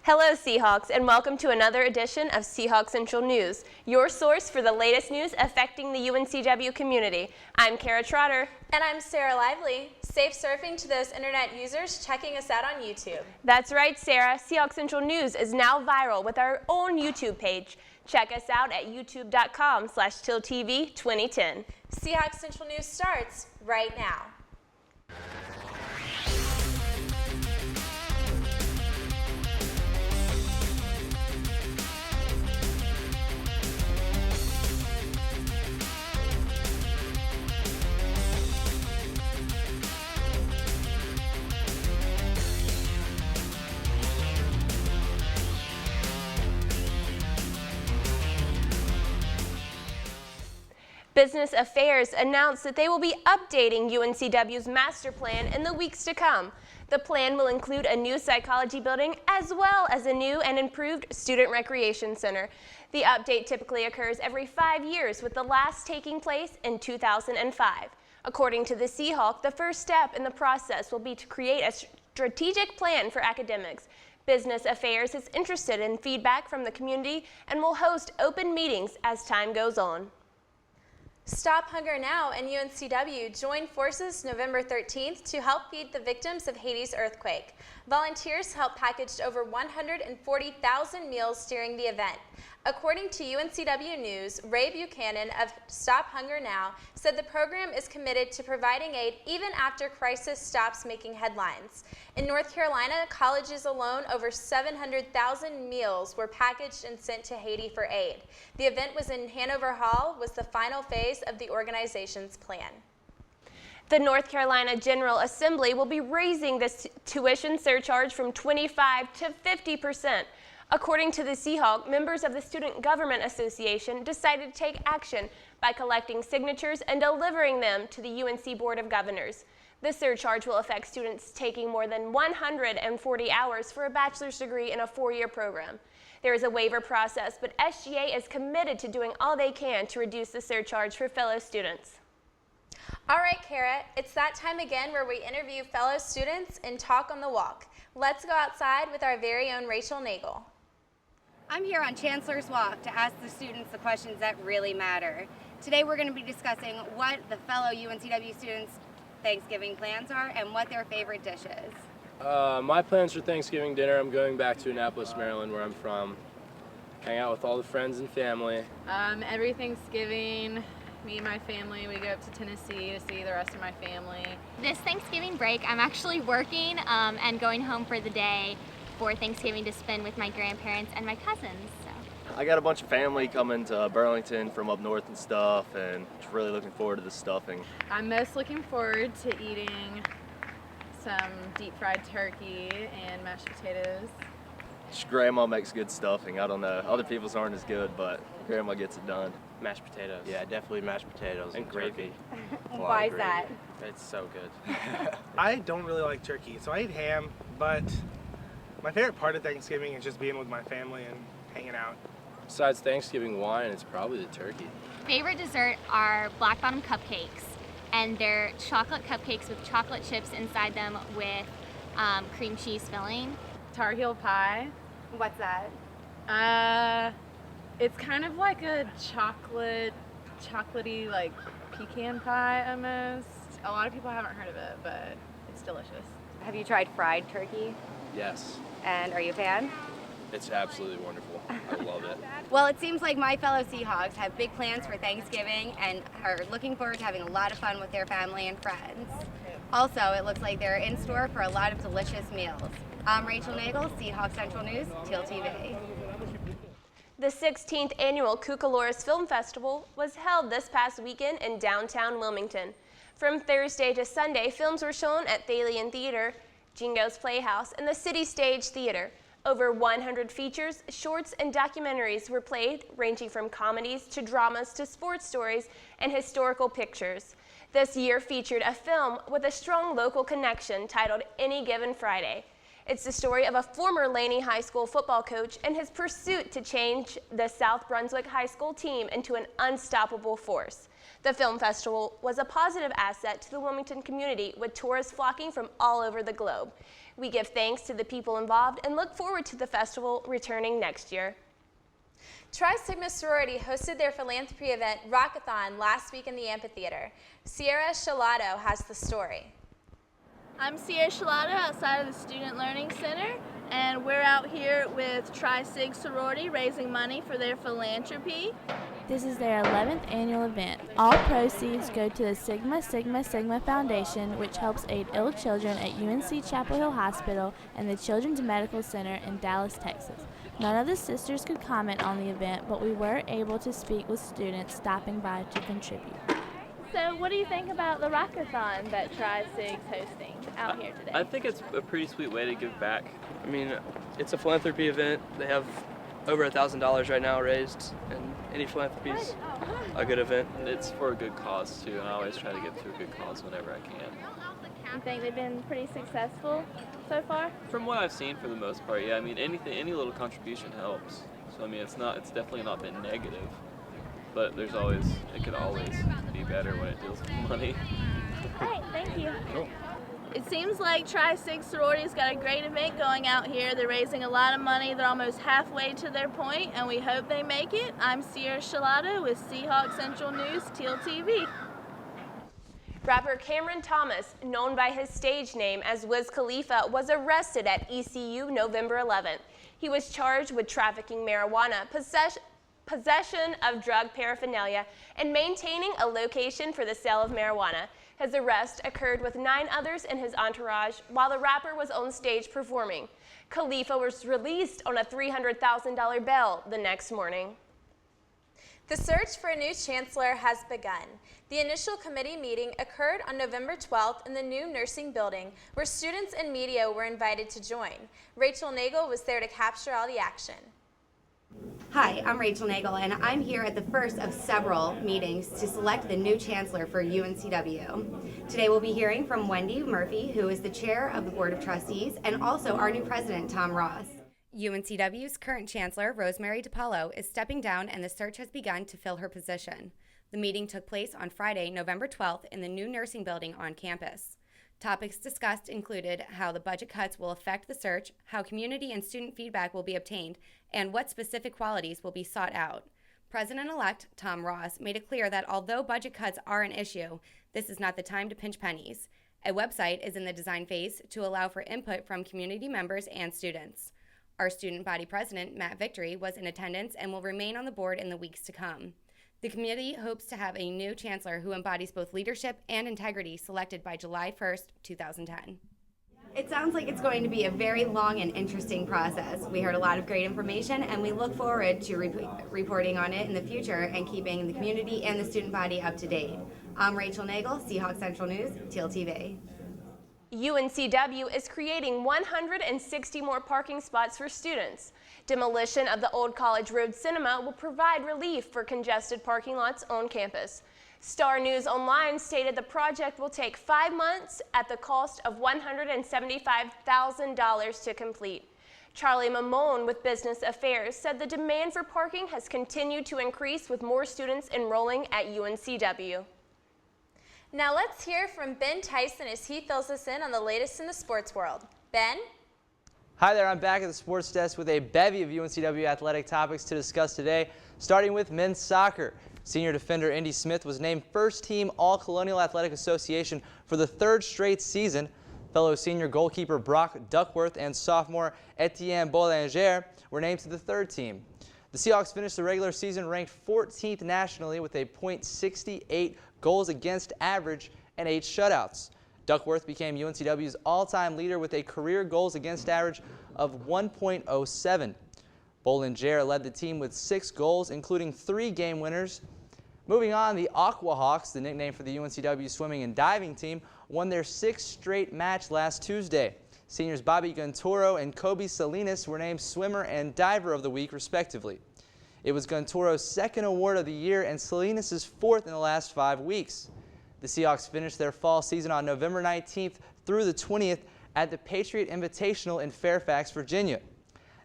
Hello Seahawks, and welcome to another edition of Seahawk Central News, your source for the latest news affecting the UNCW community. I'm Kara Trotter. And I'm Sarah Lively. Safe surfing to those internet users checking us out on YouTube. That's right, Sarah. Seahawk Central News is now viral with our own YouTube page. Check us out at youtube.com/Teal TV 2010. Seahawk Central News starts right now. Business Affairs announced that they will be updating UNCW's master plan in the weeks to come. The plan will include a new psychology building as well as a new and improved student recreation center. The update typically occurs every 5 years, with the last taking place in 2005. According to the Seahawk, the first step in the process will be to create a strategic plan for academics. Business Affairs is interested in feedback from the community and will host open meetings as time goes on. Stop Hunger Now and UNCW join forces November 13th to help feed the victims of Haiti's earthquake. Volunteers helped package over 140,000 meals during the event. According to UNCW News, Ray Buchanan of Stop Hunger Now said the program is committed to providing aid even after crisis stops making headlines. In North Carolina, colleges alone, over 700,000 meals were packaged and sent to Haiti for aid. The event was in Hanover Hall, was the final phase of the organization's plan. The North Carolina General Assembly will be raising the tuition surcharge from 25% to 50%. According to the Seahawk, members of the Student Government Association decided to take action by collecting signatures and delivering them to the UNC Board of Governors. The surcharge will affect students taking more than 140 hours for a bachelor's degree in a 4-year program. There is a waiver process, but SGA is committed to doing all they can to reduce the surcharge for fellow students. All right, Kara, it's that time again where we interview fellow students and talk on the walk. Let's go outside with our very own Rachel Nagel. I'm here on Chancellor's Walk to ask the students the questions that really matter. Today we're going to be discussing what the fellow UNCW students' Thanksgiving plans are and what their favorite dish is. My plans for Thanksgiving dinner, I'm going back to Annapolis, Maryland, where I'm from. Hang out with all the friends and family. Every Thanksgiving, me and my family, we go up to Tennessee to see the rest of my family. This Thanksgiving break, I'm actually working and going home for the day for Thanksgiving to spend with my grandparents and my cousins. So. I got a bunch of family coming to Burlington from up north and stuff, and just really looking forward to the stuffing. I'm most looking forward to eating some deep fried turkey and mashed potatoes. Just Grandma makes good stuffing. I don't know, other people's aren't as good, but Grandma gets it done. Mashed potatoes. Yeah, definitely mashed potatoes and gravy. Why is that? It's so good. I don't really like turkey, so I eat ham, but my favorite part of Thanksgiving is just being with my family and hanging out. Besides Thanksgiving wine, it's probably the turkey. Favorite dessert are black bottom cupcakes, and they're chocolate cupcakes with chocolate chips inside them with cream cheese filling. Tar heel pie. What's that? It's kind of like a chocolatey like pecan pie almost. A lot of people haven't heard of it, but it's delicious. Have you tried fried turkey? Yes. And are you a fan? It's absolutely wonderful. I love it. Well, it seems like my fellow Seahawks have big plans for Thanksgiving and are looking forward to having a lot of fun with their family and friends. Also, it looks like they're in store for a lot of delicious meals. I'm Rachel Nagel, Seahawk Central News, Teal TV. The 16th annual Cucaloris Film Festival was held this past weekend in downtown Wilmington. From Thursday to Sunday, films were shown at Thalian Theater, Jingo's Playhouse, and the City Stage Theater. Over 100 features, shorts, and documentaries were played, ranging from comedies to dramas to sports stories and historical pictures. This year featured a film with a strong local connection titled Any Given Friday. It's the story of a former Laney High School football coach and his pursuit to change the South Brunswick High School team into an unstoppable force. The film festival was a positive asset to the Wilmington community, with tourists flocking from all over the globe. We give thanks to the people involved and look forward to the festival returning next year. Tri Sigma Sorority hosted their philanthropy event, Rockathon, last week in the amphitheater. Sierra Shalado has the story. I'm Sierra Shalado outside of the Student Learning Center, and we're out here with Tri Sig Sorority raising money for their philanthropy. This is their 11th annual event. All proceeds go to the Sigma Sigma Sigma Foundation, which helps aid ill children at UNC Chapel Hill Hospital and the Children's Medical Center in Dallas, Texas. None of the sisters could comment on the event, but we were able to speak with students stopping by to contribute. So what do you think about the Rockathon that Tri Sig's hosting out here today? I think it's a pretty sweet way to give back. I mean, it's a philanthropy event. They have over $1,000 right now raised, and any philanthropy is a good event. It's for a good cause too, and I always try to give to a good cause whenever I can. You think they've been pretty successful so far? From what I've seen, for the most part, yeah. I mean, any little contribution helps. So I mean, it's definitely not been negative, but it could always be better when it deals with money. All right, thank you. Cool. It seems like Tri Sig Sorority's got a great event going out here. They're raising a lot of money. They're almost halfway to their point, and we hope they make it. I'm Sierra Shalado with Seahawk Central News, Teal TV. Rapper Cameron Thomas, known by his stage name as Wiz Khalifa, was arrested at ECU November 11th. He was charged with trafficking marijuana, possession of drug paraphernalia, and maintaining a location for the sale of marijuana. His arrest occurred with 9 others in his entourage while the rapper was on stage performing. Khalifa was released on a $300,000 bail the next morning. The search for a new chancellor has begun. The initial committee meeting occurred on November 12th in the new nursing building, where students and media were invited to join. Rachel Nagel was there to capture all the action. Hi, I'm Rachel Nagel, and I'm here at the first of several meetings to select the new chancellor for UNCW. Today we'll be hearing from Wendy Murphy, who is the chair of the Board of Trustees, and also our new president, Tom Ross. UNCW's current chancellor, Rosemary DiPaolo, is stepping down, and the search has begun to fill her position. The meeting took place on Friday, November 12th, in the new nursing building on campus. Topics discussed included how the budget cuts will affect the search, how community and student feedback will be obtained, and what specific qualities will be sought out. President-elect Tom Ross made it clear that although budget cuts are an issue, this is not the time to pinch pennies. A website is in the design phase to allow for input from community members and students. Our student body president, Matt Victory, was in attendance and will remain on the board in the weeks to come. The committee hopes to have a new chancellor who embodies both leadership and integrity selected by July 1st, 2010. It sounds like it's going to be a very long and interesting process. We heard a lot of great information, and we look forward to reporting on it in the future and keeping the community and the student body up to date. I'm Rachel Nagel, Seahawk Central News, Teal TV. UNCW is creating 160 more parking spots for students. Demolition of the old College Road Cinema will provide relief for congested parking lots on campus. Star News Online stated the project will take 5 months at the cost of $175,000 to complete. Charlie Mamone with Business Affairs said the demand for parking has continued to increase with more students enrolling at UNCW. Now let's hear from Ben Tyson as he fills us in on the latest in the sports world. Ben? Hi there, I'm back at the sports desk with a bevy of UNCW athletic topics to discuss today, starting with men's soccer. Senior defender Indy Smith was named first team All-Colonial Athletic Association for the 3rd straight season. Fellow senior goalkeeper Brock Duckworth and sophomore Etienne Bollinger were named to the 3rd team. The Seahawks finished the regular season ranked 14th nationally with a .68 goals against average and 8 shutouts. Duckworth became UNCW's all-time leader with a career goals against average of 1.07. Bollinger led the team with 6 goals, including 3 game winners. Moving on, the Aquahawks, the nickname for the UNCW swimming and diving team, won their 6th straight match last Tuesday. Seniors Bobby Gunturo and Kobe Salinas were named Swimmer and Diver of the Week, respectively. It was Gunturo's 2nd award of the year and Salinas' 4th in the last 5 weeks. The Seahawks finished their fall season on November 19th through the 20th at the Patriot Invitational in Fairfax, Virginia.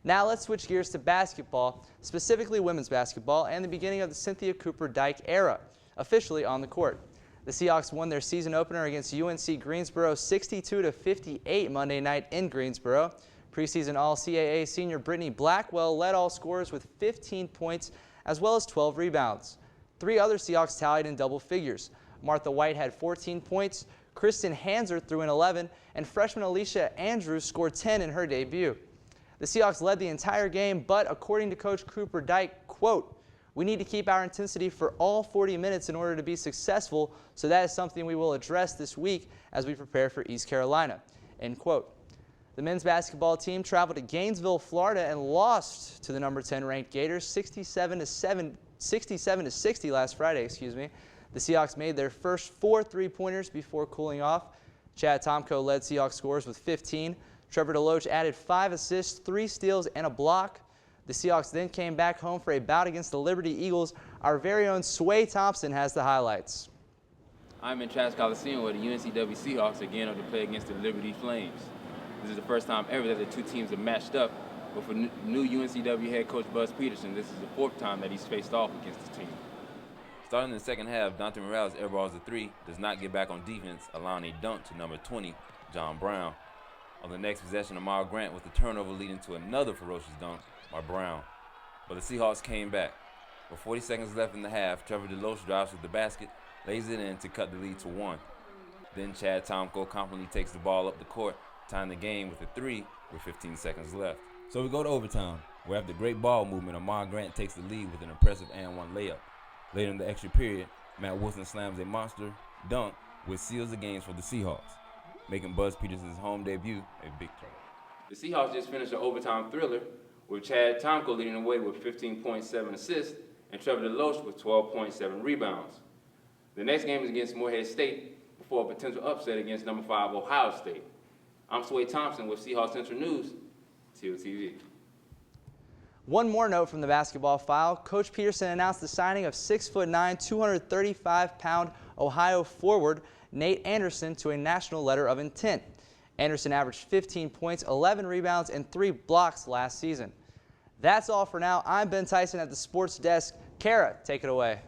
Now let's switch gears to basketball, specifically women's basketball, and the beginning of the Cynthia Cooper Dyke era, officially on the court. The Seahawks won their season opener against UNC Greensboro 62-58 Monday night in Greensboro. Preseason All-CAA senior Brittany Blackwell led all scorers with 15 points as well as 12 rebounds. 3 other Seahawks tallied in double figures. Martha White had 14 points, Kristen Hanser threw in 11, and freshman Alicia Andrews scored 10 in her debut. The Seahawks led the entire game, but according to Coach Cooper Dyke, quote, "We need to keep our intensity for all 40 minutes in order to be successful, so that is something we will address this week as we prepare for East Carolina," end quote. The men's basketball team traveled to Gainesville, Florida and lost to the number 10 ranked Gators 67-60 last Friday, The Seahawks made their first 4 3-pointers before cooling off. Chad Tomko led Seahawks scorers with 15. Trevor DeLoach added 5 assists, 3 steals, and a block. The Seahawks then came back home for a bout against the Liberty Eagles. Our very own Sway Thompson has the highlights. I'm in Travis Coliseum where the UNCW Seahawks are gearing up to play against the Liberty Flames. This is the first time ever that the two teams have matched up, but for new UNCW head coach Buzz Peterson, this is the 4th time that he's faced off against the team. Starting in the second half, Dante Morales airballs a 3, does not get back on defense, allowing a dunk to number 20, John Brown. On the next possession, Amar Grant with the turnover leading to another ferocious dunk by Brown. But the Seahawks came back. With 40 seconds left in the half, Trevor DeLoach drives with the basket, lays it in to cut the lead to 1. Then Chad Tomko confidently takes the ball up the court, tying the game with a 3 with 15 seconds left. So we go to overtime, where after great ball movement, Amar Grant takes the lead with an impressive and-1 layup. Later in the extra period, Matt Wilson slams a monster dunk, which seals the games for the Seahawks, making Buzz Peterson's home debut a victory. The Seahawks just finished an overtime thriller with Chad Tomko leading the way with 15.7 assists and Trevor DeLoach with 12.7 rebounds. The next game is against Morehead State before a potential upset against number 5 Ohio State. I'm Sway Thompson with Seahawks Central News, Teal TV. One more note from the basketball file. Coach Peterson announced the signing of 6'9", 235-pound Ohio forward Nate Anderson to a national letter of intent. Anderson averaged 15 points, 11 rebounds, and 3 blocks last season. That's all for now. I'm Ben Tyson at the Sports Desk. Kara, take it away.